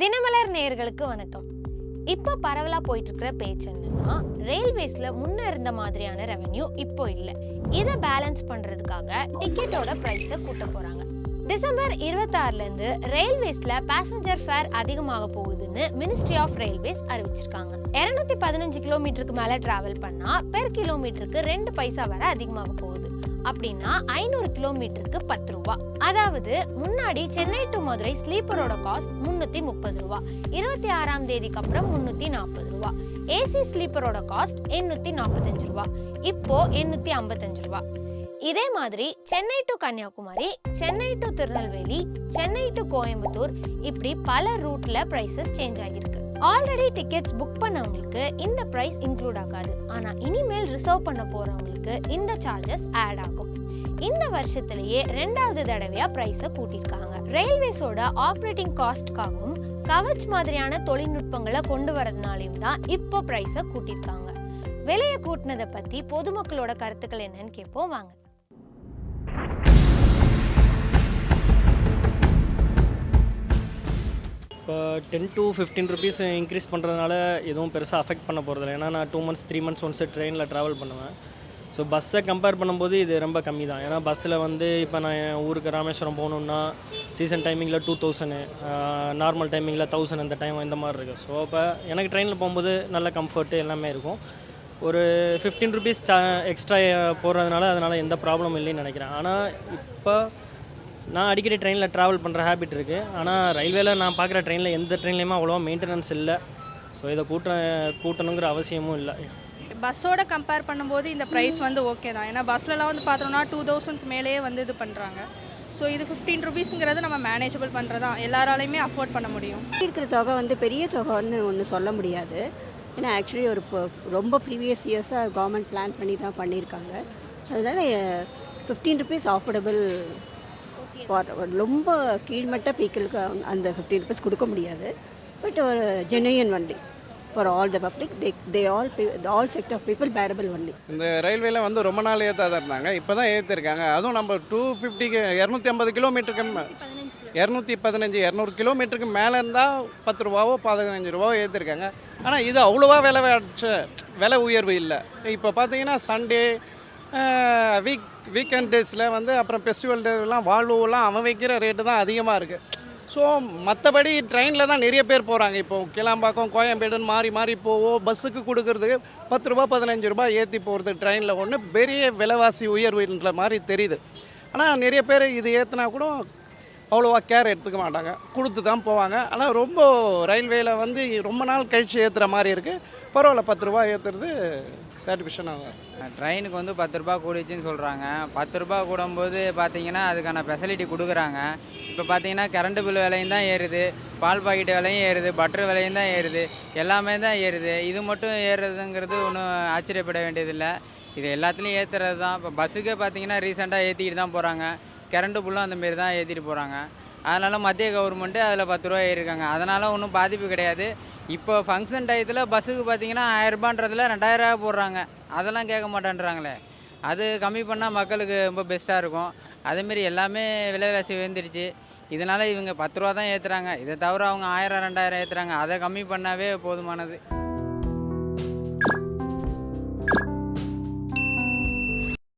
தினமலர் நேயர்களுக்கு வணக்கம். இப்போ பரவலா போயிட்டு இருக்கிற பேச்சு என்னன்னா, ரயில்வேஸ்ல முன்ன இருந்த மாதிரியான ரெவென்யூ இப்போ இல்லை. இதை பேலன்ஸ் பண்றதுக்காக டிக்கெட்டோட பிரைஸை கூட்ட போறாங்க. டிசம்பர் 26ல இருந்து ரயில்வேஸ்ல பேசஞ்சர் ஃபேர் அதிகமாக போகுதுன்னு மினிஸ்ட்ரி ஆஃப் ரயில்வேஸ் அறிவிச்சிருக்காங்க. 215 கிலோமீட்டருக்கு மேல டிராவல் பண்ணா பெர் கிலோமீட்டருக்கு 2 பைசா வரை அதிகமாக போகுது. அப்படின்னா 500 கிலோமீட்டருக்கு 10 ரூபா. அதாவது முன்னாடி சென்னை டு மதுரை ஸ்லீப்பரோட காஸ்ட் 330 ரூபா, 26ஆம் தேதிக்கு அப்புறம் 340 ரூபா. ஏசி ஸ்லீப்பரோட காஸ்ட் 845 ரூபா, இப்போ 855 ரூபா. இதே மாதிரி Chennai to Kanyakumari, Chennai to Tirunelveli, Chennai to Coimbatore, இப்படி பல ரூட்ல பிரைசஸ் சேஞ்ச் ஆகிருக்கு. ஆல்ரெடி டிக்கெட்ஸ் புக் பண்ணவங்களுக்கு இந்த பிரைஸ் இன்க்ளூட் ஆகாது. ஆனா இனிமேல் ரிசர்வ் பண்ண போறவங்களுக்கு இந்த சார்ஜஸ் ஆட் ஆகும். இந்த வருஷத்திலேயே 2வது தடவையா பிரைஸை கூட்டியிருக்காங்க. ரயில்வேஸோட ஆப்ரேட்டிங் காஸ்ட்காகவும் கவச் மாதிரியான தொழில்நுட்பங்களை கொண்டு வரதுனாலையும் தான் இப்போ பிரைஸை கூட்டியிருக்காங்க. விலையை கூட்டினதை பத்தி பொதுமக்களோட கருத்துக்கள் என்னன்னு கேட்போம் வாங்க. இப்போ 10 to 15 ருபீஸ் இன்க்ரீஸ் பண்ணுறதுனால எதுவும் பெருசாக அஃபெக்ட் பண்ண போகிறதில்ல. ஏன்னா நான் 2 months 3 months ஒன்ஸ் ட்ரெயினில் ட்ராவல் பண்ணுவேன். ஸோ பஸ்ஸை கம்பேர் பண்ணும்போது இது ரொம்ப கம்மி தான். ஏன்னா பஸ்ஸில் வந்து இப்போ நான் என் ஊருக்கு ராமேஸ்வரம் போகணுன்னா சீசன் டைமிங்கில் 2000, நார்மல் டைமிங்கில் 1000 இந்த டைம் இந்த மாதிரி இருக்குது. ஸோ இப்போ எனக்கு ட்ரெயினில் போகும்போது நல்ல கம்ஃபர்ட்டு எல்லாமே இருக்கும். ஒரு 15 ருபீஸ் எக்ஸ்ட்ரா போடுறதுனால அதனால் எந்த ப்ராப்ளம் இல்லைன்னு நினைக்கிறேன். ஆனால் இப்போ நான் அடிக்கடி ட்ரெயினில் ட்ராவல் பண்ணுற ஹேபிட் இருக்குது. ஆனால் ரயில்வேல நான் பார்க்குற ட்ரெயினில் எந்த ட்ரெயின்லேயுமே அவ்வளோவா மெயின்டெனன்ஸ் இல்லை. ஸோ இதை கூட்டணுங்கிற அவசியமும் இல்லை. பஸ்ஸோட கம்பேர் பண்ணும்போது இந்த ப்ரைஸ் வந்து ஓகே தான். ஏன்னா பஸ்லலாம் வந்து பார்த்தோம்னா 2000க்கு மேலேயே வந்து இது பண்ணுறாங்க. ஸோ இது 15 ருபீஸுங்கிறது நம்ம மேனேஜபிள் பண்ணுறது தான், எல்லாராலையுமே அஃபோர்ட் பண்ண முடியும். இருக்கிற தொகை வந்து பெரிய தொகைன்னு ஒன்று சொல்ல முடியாது. ஏன்னா ஆக்சுவலி ஒரு ரொம்ப ப்ரீவியஸ் இயர்ஸாக கவர்மெண்ட் பிளான் பண்ணி தான் பண்ணியிருக்காங்க. அதனால் 15 ருபீஸ் ஆஃபோர்டபுள். ரொம்ப கீழ்மட்ட பீக்கிளுக்கு அந்த 15 ருபீஸ் கொடுக்க முடியாது. பட் ஒரு ஜெனுயின் வண்டி for all the public, they all sect of people bearable வண்டி. இந்த ரயில்வேல வந்து ரொம்ப நாள் ஏற்றாதான் இருந்தாங்க, இப்போ தான் ஏற்றிருக்காங்க. அதுவும் நம்ம 250 250 கிலோமீட்டருக்கு 215 கிலோமீட்டருக்கு மேலே இருந்தால் 10 ரூபாவோ 15 ரூபாவோ ஏற்றிருக்காங்க. ஆனால் இது அவ்வளோவா விலை உயர்வு இல்லை. இப்போ பார்த்தீங்கன்னா சண்டே வீக்கெண்ட் டேஸில் வந்து அப்புறம் ஃபெஸ்டிவல் டேலாம் வால்வோலாம் அவன் வைக்கிற ரேட்டு தான் அதிகமாக இருக்குது. ஸோ மற்றபடி ட்ரெயினில் தான் நிறைய பேர் போகிறாங்க. இப்போது கிளாம்பாக்கம் கோயம்பேடுன்னு மாறி மாறி போவோம். பஸ்ஸுக்கு கொடுக்குறதுக்கு 10 ரூபா 15 ரூபா ஏற்றி போகிறது ட்ரெயினில் ஒன்று பெரிய விலைவாசி உயர்வுன்ற மாதிரி தெரியுது. ஆனால் நிறைய பேர் இது ஏற்றினா கூட அவ்வளோவா கேர் எடுத்துக்க மாட்டாங்க, கொடுத்து தான் போவாங்க. ஆனால் ரொம்ப ரயில்வேயில் வந்து ரொம்ப நாள் கழிச்சு ஏற்றுற மாதிரி இருக்குது. பரவாயில்ல, 10 ரூபா ஏற்றுறது சாட்டிஸ்ஃபேக்ஷன் ஆகும். ட்ரெயினுக்கு வந்து 10 ரூபா கூடிச்சுன்னு சொல்கிறாங்க. 10 ரூபா கூடும்போது பார்த்தீங்கன்னா அதுக்கான ஃபெசிலிட்டி கொடுக்குறாங்க. இப்போ பார்த்தீங்கன்னா கரண்ட்டு பில் விலையும் தான் ஏறுது, பால் பாக்கெட்டு விலையும் ஏறுது, பட்டர் விலையும் தான் ஏறுது, எல்லாமே தான் ஏறுது. இது மட்டும் ஏறுறதுங்கிறது ஒன்றும் ஆச்சரியப்பட வேண்டியதில்லை. இது எல்லாத்துலேயும் ஏற்றுறது தான். இப்போ பஸ்ஸுக்கே பார்த்தீங்கன்னா ரீசெண்டாக ஏற்றிக்கிட்டு தான் போகிறாங்க. கரண்ட்டு புல்லும் அந்தமாரி தான் ஏற்றிட்டு போகிறாங்க. அதனால் மத்திய கவர்மெண்ட்டு அதில் 10 ரூபா ஏறிருக்காங்க. அதனால் ஒன்றும் பாதிப்பு கிடையாது. இப்போ ஃபங்க்ஷன் டயத்தில் பஸ்ஸுக்கு பார்த்தீங்கன்னா 1000 ரூபான்றதில் 2000 ரூபா போடுறாங்க. அதெல்லாம் கேட்க மாட்டேன்றாங்களே. அது கம்மி பண்ணால் மக்களுக்கு ரொம்ப பெஸ்ட்டாக இருக்கும். அதேமாரி எல்லாமே விலைவாசி உயர்ந்துருச்சு. இதனால் இவங்க 10 ரூபா தான் ஏற்றுறாங்க. இதை தவிர அவங்க 1000 2000 ஏற்றுறாங்க. அதை கம்மி பண்ணாவே போதுமானது.